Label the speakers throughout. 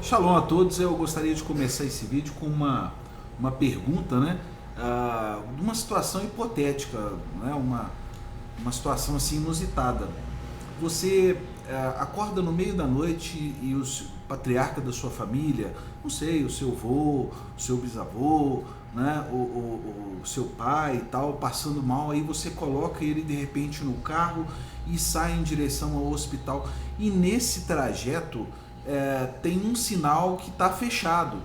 Speaker 1: Shalom a todos, eu gostaria de começar esse vídeo com uma pergunta, né? De uma situação hipotética, né? Uma situação assim inusitada. Você acorda no meio da noite e o patriarca da sua família, não sei, o seu avô, o seu bisavô, né? O seu pai e tal, passando mal, aí você coloca ele de repente no carro e sai em direção ao hospital. E nesse trajeto tem um sinal que está fechado.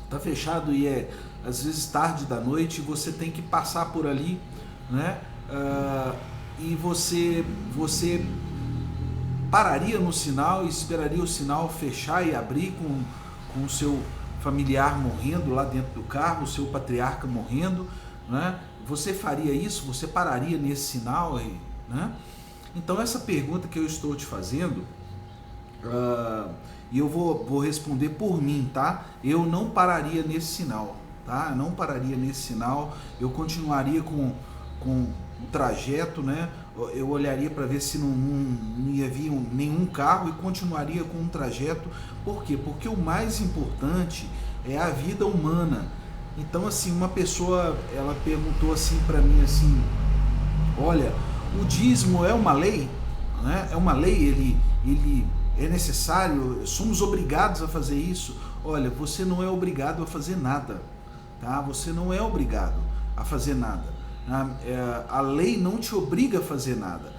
Speaker 1: Está fechado e é às vezes tarde da noite, você tem que passar por ali, né? E você pararia no sinal e esperaria o sinal fechar e abrir com o seu familiar morrendo lá dentro do carro, o seu patriarca morrendo, né? Você faria isso? Você pararia nesse sinal aí, né? Então essa pergunta que eu estou te fazendo, e eu vou responder por mim, tá? Eu não pararia nesse sinal, tá? Eu não pararia nesse sinal, eu continuaria com o trajeto, né? Eu olharia para ver se não ia vir nenhum carro e continuaria com o trajeto. Por quê? Porque o mais importante é a vida humana. Então, assim, uma pessoa, ela perguntou assim para mim, assim, olha, o dízimo é uma lei, né? É uma lei, ele é necessário, somos obrigados a fazer isso. Olha, você não é obrigado a fazer nada, tá? Você não é obrigado a fazer nada. A lei não te obriga a fazer nada.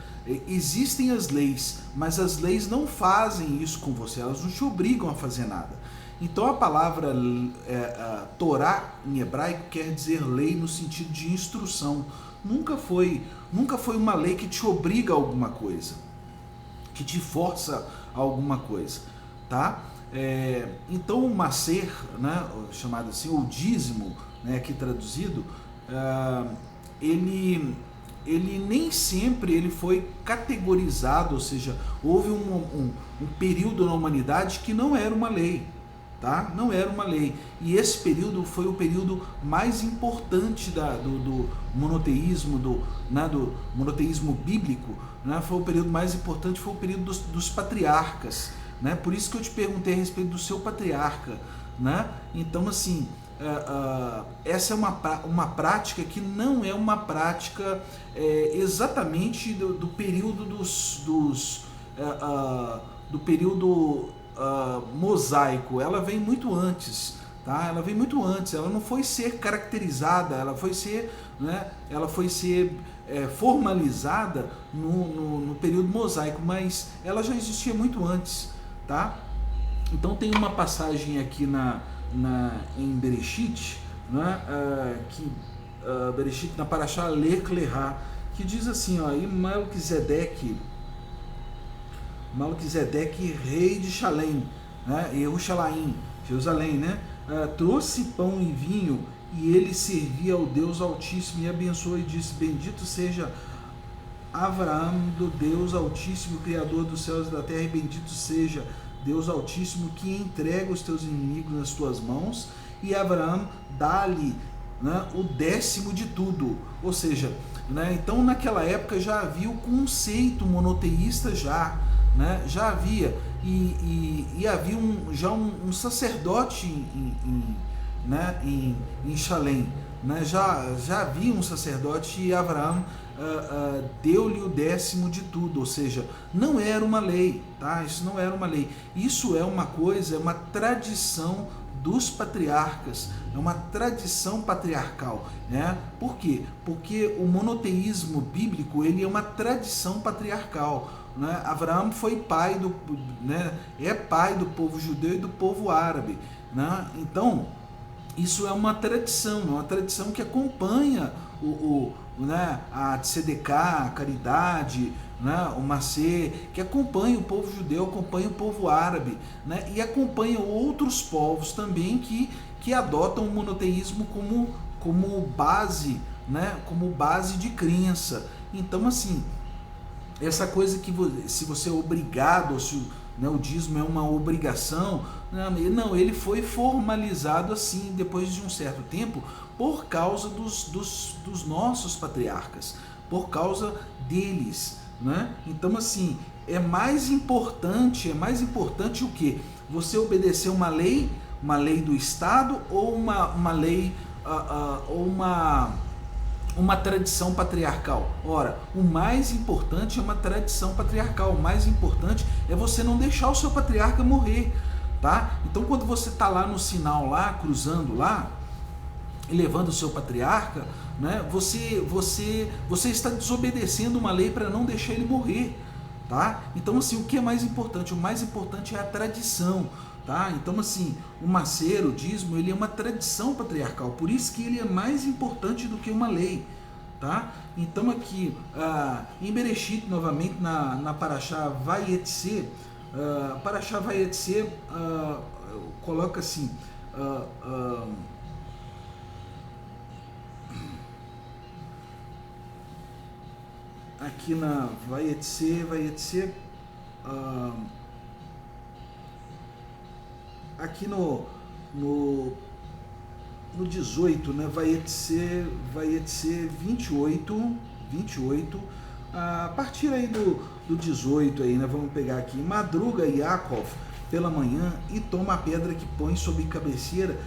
Speaker 1: Existem as leis, mas as leis não fazem isso com você, elas não te obrigam a fazer nada. Então a palavra Torá em hebraico quer dizer lei no sentido de instrução. Nunca foi uma lei que te obriga a alguma coisa, que te força a alguma coisa, tá? Então o macer, né, chamado assim, o dízimo, né, aqui traduzido, ele nem sempre ele foi categorizado, ou seja, houve um período na humanidade que não era uma lei, tá? Não era uma lei. E esse período foi o período mais importante do monoteísmo, do monoteísmo bíblico, né? Foi o período mais importante, foi o período dos patriarcas, né? Por isso que eu te perguntei a respeito do seu patriarca, né? Então, assim, essa é uma prática que não é uma prática exatamente do período do período mosaico. Ela vem muito antes, tá? Ela vem muito antes. Ela não foi ser caracterizada, ela foi ser, né? Ela foi ser formalizada no período mosaico, mas ela já existia muito antes, tá? Então tem uma passagem aqui em Bereshit, né, Bereshit na Parashá Lech Lechá, que diz assim, ó, e Melquisedeque, rei de Shalem, né, Jerusalém, né, trouxe pão e vinho e ele servia ao Deus Altíssimo e abençoou e disse, bendito seja Abraão do Deus Altíssimo, Criador dos céus e da terra, e bendito seja Deus Altíssimo que entrega os teus inimigos nas tuas mãos, e Abraão dá-lhe, né, o 10º de tudo. Ou seja, né, então naquela época já havia o conceito monoteísta, né, já havia, e havia já um sacerdote em Shalem, né, já havia um sacerdote e Abraão deu-lhe o 10º de tudo, ou seja, não era uma lei, tá? Isso não era uma lei, isso é uma coisa, é uma tradição dos patriarcas, é uma tradição patriarcal, né? Por quê? Porque o monoteísmo bíblico, ele é uma tradição patriarcal, né? Abraão foi pai é pai do povo judeu e do povo árabe, né? Então isso é uma tradição que acompanha né, a tzedekah, a caridade, né, o macer, que acompanha o povo judeu, acompanha o povo árabe, né, e acompanha outros povos também que adotam o monoteísmo como base, né, como base de crença. Então, assim, essa coisa que se você é obrigado, ou se o dízimo é uma obrigação, não, ele foi formalizado assim depois de um certo tempo por causa dos nossos patriarcas, por causa deles, né? Então, assim, é mais importante o quê? Você obedecer uma lei do Estado ou uma lei ou uma tradição patriarcal? Ora, o mais importante é uma tradição patriarcal, o mais importante é você não deixar o seu patriarca morrer, tá? Então quando você está lá no sinal, lá cruzando lá, e levando o seu patriarca, né, você está desobedecendo uma lei para não deixar ele morrer, tá? Então assim, o que é mais importante? O mais importante é a tradição, tá? Então assim, o macer, o dízimo, ele é uma tradição patriarcal, por isso que ele é mais importante do que uma lei, tá? Então aqui, em Bereshit, novamente na Parashá Vayetze, coloca assim, aqui na Vayetze, aqui no 18, né, Vayetze 28, a partir aí do 18 aí, né, vamos pegar aqui, madruga Yaakov pela manhã e toma a pedra que põe sobre cabeceira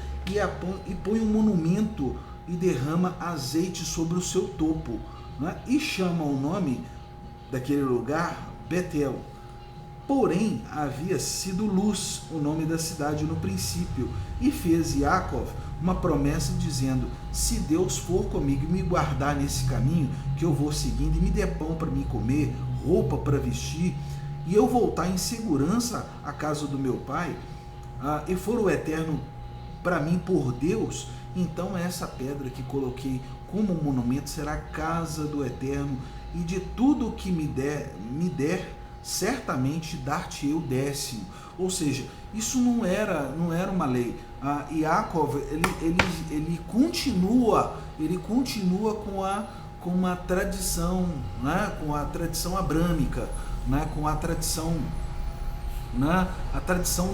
Speaker 1: e põe um monumento e derrama azeite sobre o seu topo, né, e chama o nome daquele lugar Betel. Porém, havia sido Luz o nome da cidade no princípio, e fez Yaakov uma promessa dizendo: se Deus for comigo e me guardar nesse caminho que eu vou seguindo, e me der pão para me comer, roupa para vestir, e eu voltar em segurança à casa do meu pai, e for o Eterno para mim por Deus, então essa pedra que coloquei como monumento será a casa do Eterno, e de tudo que me der, certamente dar-te-ei o 10º. Ou seja, isso não era uma lei. Yaakov, ele continua com uma tradição, né, com a tradição abrâmica, né, com a tradição, né, a tradição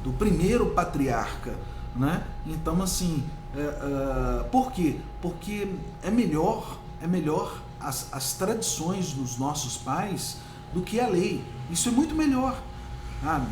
Speaker 1: do primeiro patriarca, né? Então assim, por quê? Porque é melhor as tradições dos nossos pais do que a lei. Isso é muito melhor.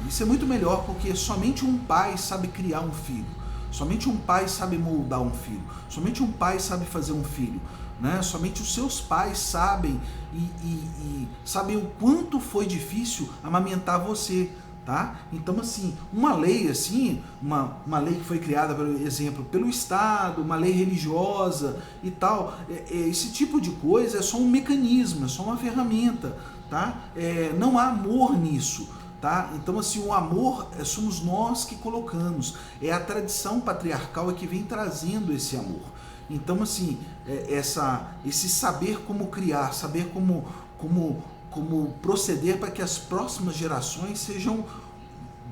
Speaker 1: Isso é muito melhor, porque somente um pai sabe criar um filho. Somente um pai sabe moldar um filho. Somente um pai sabe fazer um filho, né? Somente os seus pais sabem e sabem o quanto foi difícil amamentar você, tá? Então assim, uma lei assim, uma lei que foi criada, por exemplo, pelo Estado, uma lei religiosa e tal, esse tipo de coisa é só um mecanismo, é só uma ferramenta, tá? Não há amor nisso, tá? Então assim, o amor somos nós que colocamos, é a tradição patriarcal que vem trazendo esse amor. Então assim, esse saber como criar, saber como proceder para que as próximas gerações sejam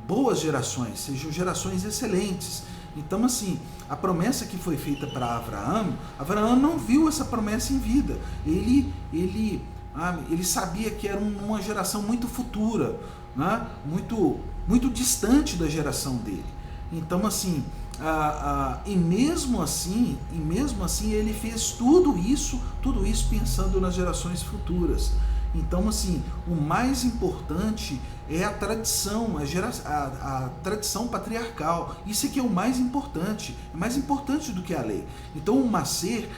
Speaker 1: boas gerações, sejam gerações excelentes. Então assim, a promessa que foi feita para Abraão não viu essa promessa em vida. Ele sabia que era uma geração muito futura, né? muito distante da geração dele. Então assim, e mesmo assim ele fez tudo isso pensando nas gerações futuras. Então assim, o mais importante é a tradição, a tradição patriarcal. Isso aqui é o mais importante, é mais importante do que a lei. Então o macer,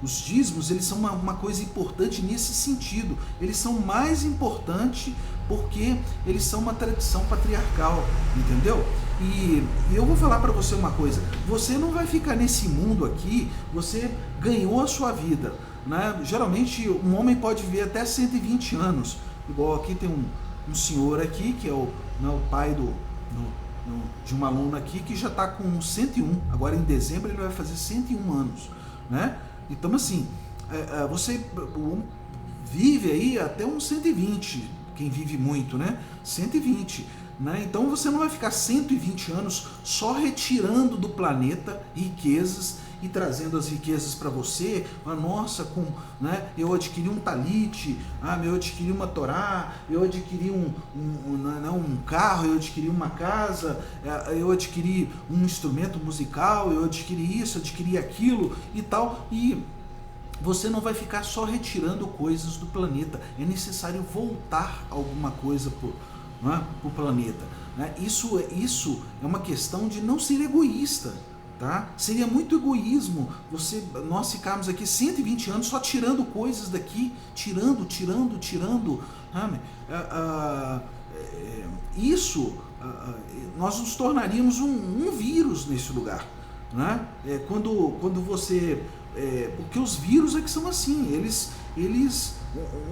Speaker 1: os dízimos, eles são uma coisa importante nesse sentido. Eles são mais importantes porque eles são uma tradição patriarcal, entendeu? E eu vou falar para você uma coisa: você não vai ficar nesse mundo aqui, você ganhou a sua vida, né? Geralmente um homem pode viver até 120 anos, igual aqui tem um senhor aqui que é o pai de uma aluna aqui que já está com 101, agora em dezembro ele vai fazer 101 anos, né? Então assim, você vive aí até uns 120, quem vive muito, né? 120, né? Então você não vai ficar 120 anos só retirando do planeta riquezas e trazendo as riquezas para você. Nossa, né, eu adquiri um talite, eu adquiri uma Torá, eu adquiri um carro, eu adquiri uma casa, eu adquiri um instrumento musical, eu adquiri isso, adquiri aquilo e tal. E você não vai ficar só retirando coisas do planeta. É necessário voltar alguma coisa para o planeta. Né? Isso é uma questão de não ser egoísta. Tá? Seria muito egoísmo nós ficarmos aqui 120 anos só tirando coisas daqui, tirando. Sabe? Nós nos tornaríamos um vírus nesse lugar. Né? Quando você... porque os vírus é que são assim,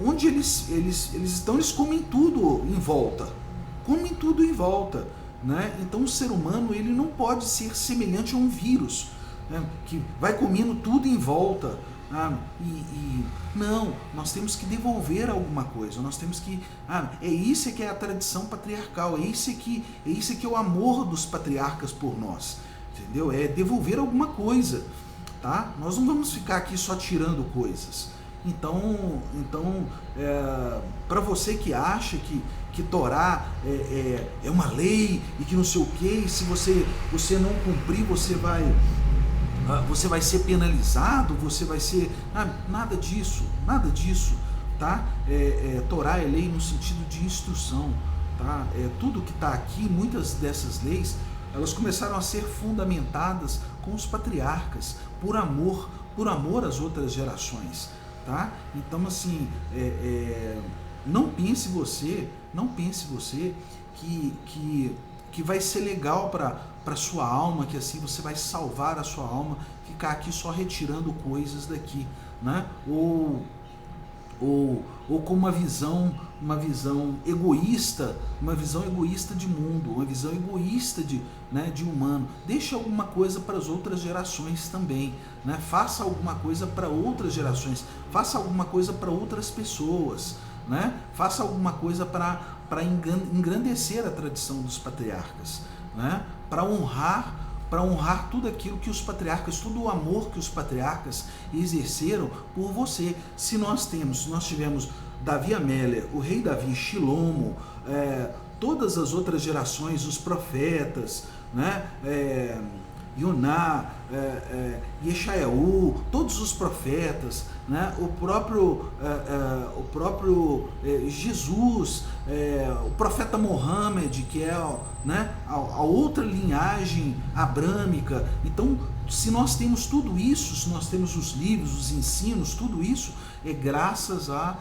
Speaker 1: onde eles estão, eles comem tudo em volta. Né? Então o ser humano ele não pode ser semelhante a um vírus, né? Que vai comendo tudo em volta. Não, nós temos que devolver alguma coisa, nós temos que... é isso que é a tradição patriarcal, é isso que é o amor dos patriarcas por nós, entendeu? É devolver alguma coisa, tá? Nós não vamos ficar aqui só tirando coisas. Então para você que acha que Torá é uma lei e que não sei o que, se você não cumprir, você vai ser penalizado, você vai ser... nada disso, tá? Torá é lei no sentido de instrução, tá? Tudo que está aqui, muitas dessas leis, elas começaram a ser fundamentadas com os patriarcas, por amor às outras gerações, tá? Então, assim, não pense você que vai ser legal para sua alma, que assim você vai salvar a sua alma, ficar aqui só retirando coisas daqui, né? Ou com uma visão egoísta, de mundo, uma visão egoísta de humano. Deixe alguma coisa para as outras gerações também, né? Faça alguma coisa para outras gerações, faça alguma coisa para outras pessoas, né? Faça alguma coisa para engrandecer a tradição dos patriarcas, né? Para honrar tudo aquilo que os patriarcas, todo o amor que os patriarcas exerceram por você. Se nós tivemos Davi Amélia, o rei Davi, Shilomo, todas as outras gerações, os profetas, né? Yoná, Yeshayahu, todos os profetas, né? o próprio Jesus, o profeta Mohammed, que é, né, a outra linhagem abrâmica. Então, se nós temos tudo isso, se nós temos os livros, os ensinos, tudo isso, é graças à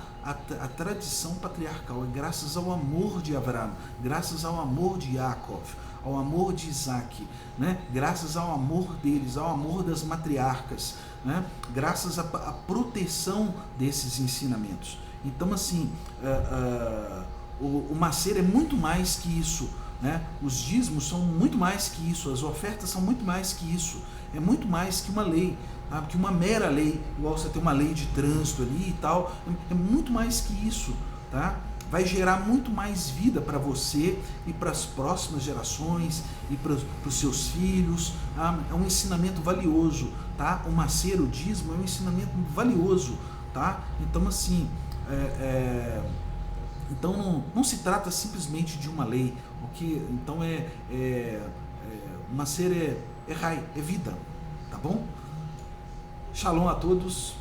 Speaker 1: tradição patriarcal, é graças ao amor de Abraão, graças ao amor de Yaakov, ao amor de Isaac, né? Graças ao amor deles, ao amor das matriarcas, né? Graças à proteção desses ensinamentos. Então, assim, o Macer é muito mais que isso, né? Os dízimos são muito mais que isso, as ofertas são muito mais que isso, é muito mais que uma lei, tá? Que uma mera lei, igual você tem uma lei de trânsito ali e tal, é muito mais que isso, tá? Vai gerar muito mais vida para você e para as próximas gerações e para os seus filhos. Tá? É um ensinamento valioso, tá? O Macer, o dízimo, é um ensinamento valioso, tá? Então, assim, então não se trata simplesmente de uma lei. Então o Macer é vida, tá bom? Shalom a todos.